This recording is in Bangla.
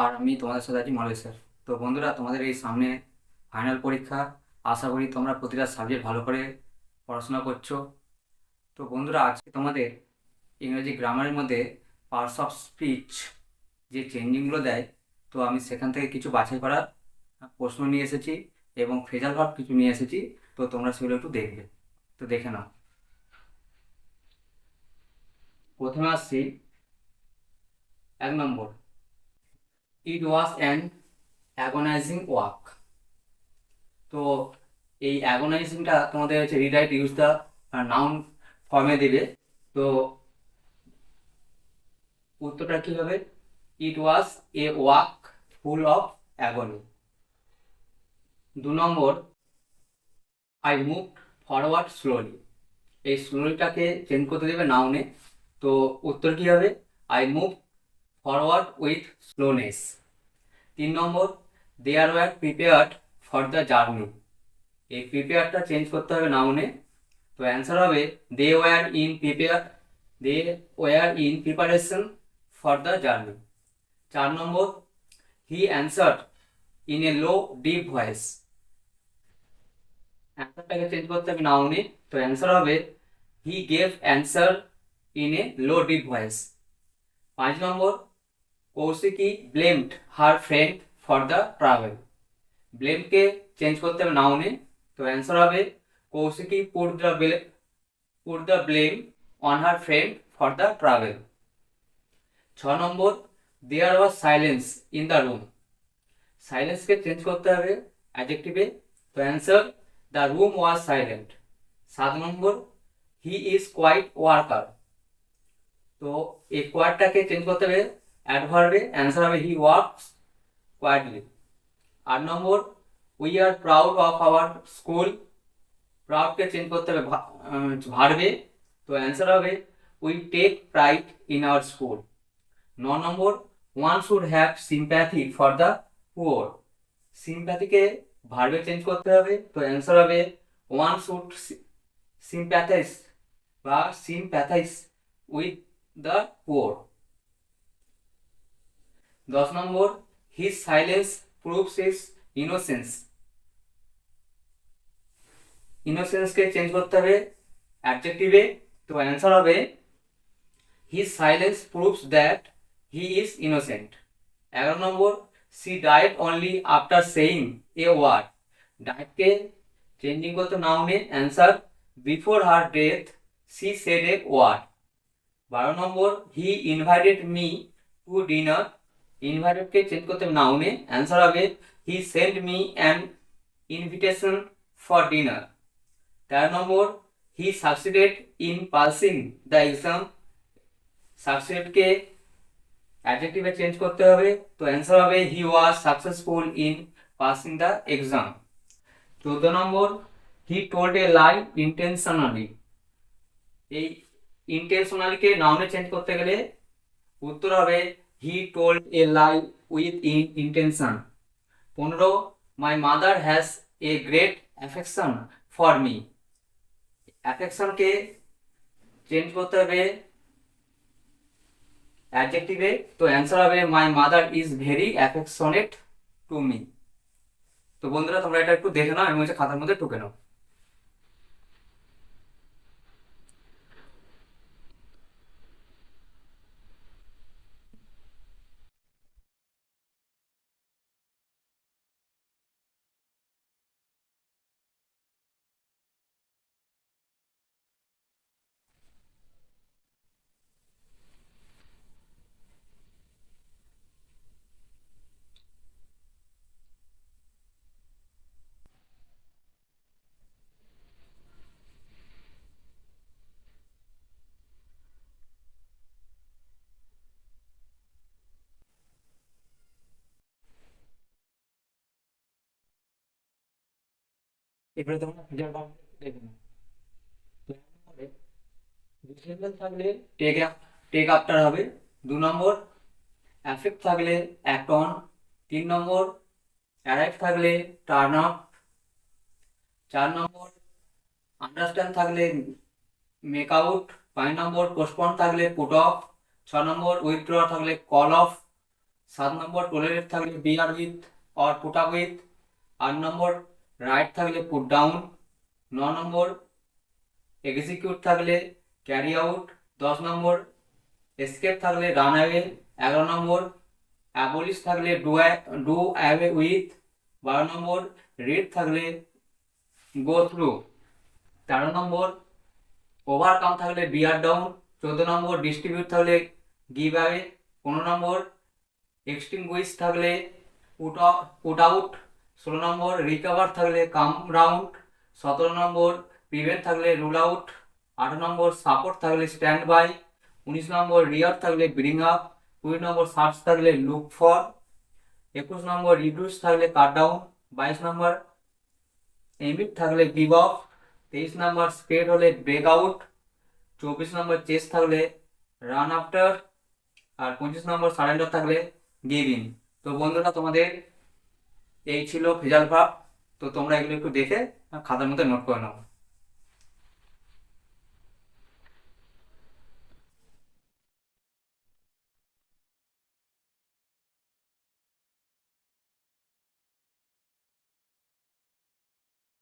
আর আমি তোমাদের সাথে আছি মলয় স্যার। তো বন্ধুরা, তোমাদের এই সামনে ফাইনাল পরীক্ষা। আশা করি তোমরা প্রতিটা সাবজেক্ট ভালো করে পড়াশোনা করছো। তো বন্ধুরা, আজকে তোমাদের ইংরেজি গ্রামারের মধ্যে পার্টস অফ স্পিচ যে চেঞ্জিংগুলো দেয়, তো আমি সেখান থেকে কিছু বাছাই করা প্রশ্ন নিয়ে এসেছি এবং ফ্রেজাল ভার্ব কিছু নিয়ে এসেছি। তো তোমরা সেগুলো একটু দেখবে। তো দেখে নাও। প্রথমে আসছি 1 নম্বর, ইট ওয়াজ অ্যান অ্যাগোনাইজিং ওয়াক। তো এই অ্যাগোনাইজিংটা তোমাদের হচ্ছে রিরাইট ইউজ দ্য নাউন ফর্মে দেবে। তো উত্তরটা কি হবে? It was a walk full of agony. 2 নম্বর, আই মুভ ফরওয়ার্ড স্লোলি। এই স্লোলিটাকে চেঞ্জ করতে দেবে নাউনে। তো উত্তর কি হবে? I move forward with slowness. 3 নম্বর, they are were prepared for the journey. এই প্রিপেয়ারটা চেঞ্জ করতে হবে নাউনে। তো অ্যান্সার হবে they were in preparation for the journey. 4 নম্বর, he answered in a low deep voice. অ্যান্সারটাকে চেঞ্জ করতে হবে নাউনে। তো অ্যান্সার হবে he gave answer in a low deep voice. 5 নম্বর, Kaushiki blamed her friend for the travel. ব্লেমকে চেঞ্জ করতে হবে নাউনে। তো অ্যান্সার হবে Kaushiki put the blame on her friend for the travel. 6 নম্বর, there was silence in the room. সাইলেন্সকে চেঞ্জ করতে হবে অ্যাডজেক্টিভে। তো answer the room was silent. 7 নম্বর, হি ইজ কোয়াইট ওয়ার্কার। তো এই কোয়াইটটাকে চেঞ্জ করতে হবে অ্যাডভার্বে। অ্যান্সার হবে হি ওয়ার্কস কোয়াইটলি। 8 নম্বর, we are proud of our school. প্রাউডকে চেঞ্জ করতে হবে ভার্বে। তো অ্যান্সার হবে we take pride in our school. 9 নম্বর, one should have sympathy for the poor. সিম্প্যাথিকে ভার্বে চেঞ্জ করতে হবে। তো অ্যান্সার হবে ওয়ান শুড সিম্প্যাথাইজ বা সিম্প্যাথাইজ উইথ দ্য পুয়ার। 10 নম্বর, his silence proves his innocence. ইনোসেন্সকে চেঞ্জ করতে হবে অ্যাডজেক্টিভে। তো অ্যান্সার হবে his silence proves that he is innocent. 11 নম্বর, she died only after saying a word. ডাইটকে চেঞ্জিং করতে নাউনে। Answer before her death she said a word. 12 নম্বর, he invited me to dinner. ইনভাইটেডকে চেঞ্জ করতে নাউনে। অ্যান্সার হবে he sent me an invitation for dinner. 13 নম্বর, he succeeded in passing the exam. সাকসিডেডকে অ্যাডজেক্টিভে চেঞ্জ করতে হবে। তো অ্যান্সার হবে he was successful in passing the exam. 14 নম্বর, he told a lie intentionally. এই ইন্টেনশনালিকে নাউনে চেঞ্জ করতে গেলে উত্তর হবে he told a lie with intention. 15, my mother has a great affection for me. অ্যাফেকশনকে চেঞ্জ করতে হবে অ্যাডজেক্টিভে। তো অ্যান্সার হবে my mother is very affectionate to me. তো বন্ধুরা, তোমরা এটা একটু দেখে নাও এবং হচ্ছে খাতার মধ্যে টুকে নাও। এবারে তোমরা ফিচার বাক্য দেখে নাও। ডিসেবল থাকলে টেক আফটার হবে। 2 নম্বর, অ্যাফেক্ট থাকলে অ্যাক্ট অন। 3 নম্বর, অ্যারাইভ থাকলে টার্ন আপ। 4 নম্বর, আন্ডারস্ট্যান্ড থাকলে মেক আউট। 5 নম্বর, পোস্টপন থাকলে পুট অফ। 6 নম্বর, উইথড্র থাকলে কল অফ। 7 নম্বর tolerate থাকলে bear with or put up with। 8 number write থাকলে put down। 9 নম্বর execute থাকলে carry out। 10 নম্বর escape থাকলে run away। 11 নম্বর abolish থাকলে do away with। 12 number read থাকলে go through। 13 নম্বর ওভারকাম থাকলে বিয়ার ডাউন। 14 নম্বর ডিস্ট্রিবিউট থাকলে গিভ অ্যাওয়ে। 15 নম্বর এক্সটিংগুইশ থাকলে পুট আউট। 16 নম্বর রিকভার থাকলে কাম রাউন্ড। 17 নম্বর প্রিভেন্ট থাকলে রুল আউট। 18 নম্বর সাপোর্ট থাকলে স্ট্যান্ড বাই। 19 নম্বর রিয়ার থাকলে ব্রিং আপ। 20 নম্বর সার্চ থাকলে লুক ফর। 21 নম্বর রিডিউস থাকলে কাট ডাউন। 22 নম্বর এমিট থাকলে গিভ অফ। 23 নম্বর স্প্রেড হলে ব্রেক আউট। 24 নম্বর চেস থাকলে রান আফটার। আর 25 নম্বর সারেন্ডার থাকলে গিভ ইন। তো বন্ধুরা, তোমাদের এই ছিল ফ্রেজাল ভার্ব। তো তোমরা এগুলো একটু দেখে খাতার মধ্যে নোট করে নাও।